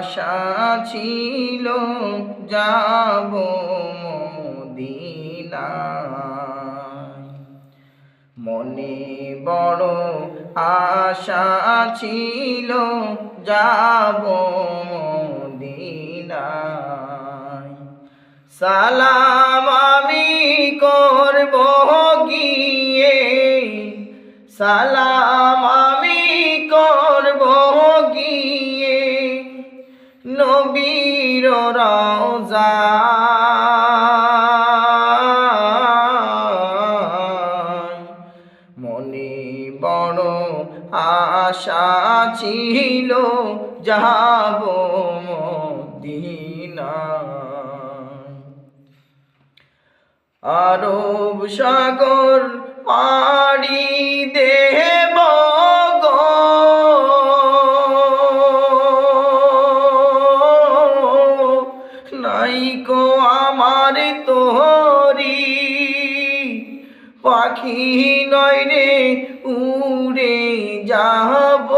আশা ছিল যাব মদিনায়, মনে বড় আশা ছিল যাব মদিনায়। সালাম আমি করব গিয়ে, সালাম আমি করব গিয়ে নবীর রওজায়, মনে বড় আশা ছিল যাব মদিনায়। আরব সাগর পাড়ি দেব গো, নাইকো আমার তোরি, পাখি নয় রে উড়ে যাব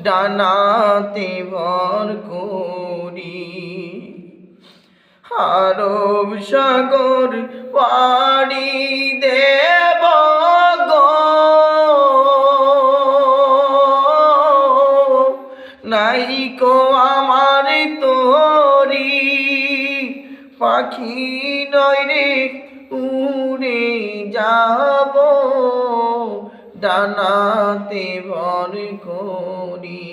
ডানাতে ভর করি। আরব সাগর পাড়ি দেব গো, নাইকো আমার তোরি, পাখি নয় রে উড়ে যাব ডানাতে ভর করি।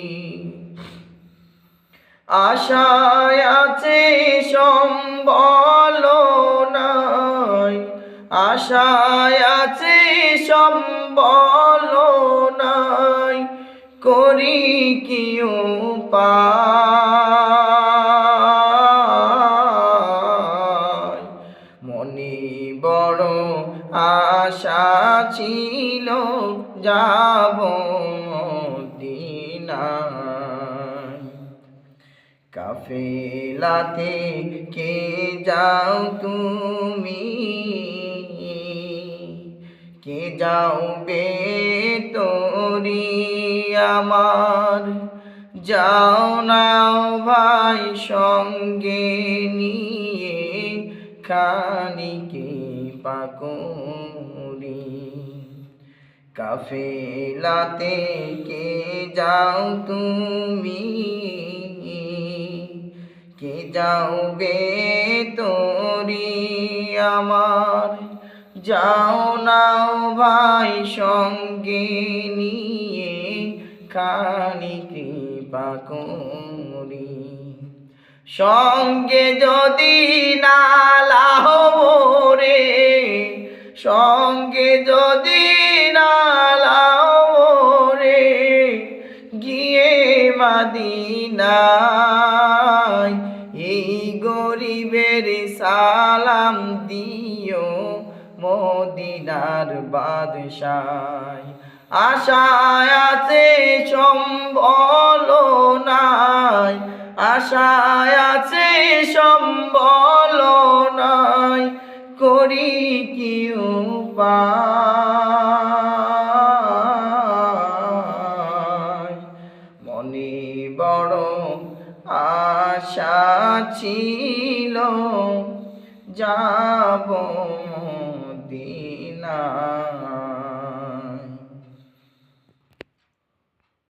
আশায় আছে সম্বল নাই, আশায় আছে সম্বল নাই, করি কি উপায়। মনে বড় আশা ছিল যাব মদিনায়। কাফেলাতে কে যাও তুমি, কে যাও বেতরি আমার, যাও নাও ভাই সঙ্গে নিয়ে খানিকে পাকুড়ি। কাফেলাতে কে যাও তুমি, কে যাও বেতরি আমার, যাও নাও ভাই সঙ্গে নিয়ে খানিকে পাকুড়ি। সঙ্গে যদি না লাও রে, সঙ্গে যদি না লাও রে, গিয়ে মদিনায় এই গরিবের সালাম দিও মদিনার বাদশায়। আশায় আছে সম্বল নাই, আশায় আছে সম্বল নাই, করি কি উপায়। মনে বড় আশা ছিল যাব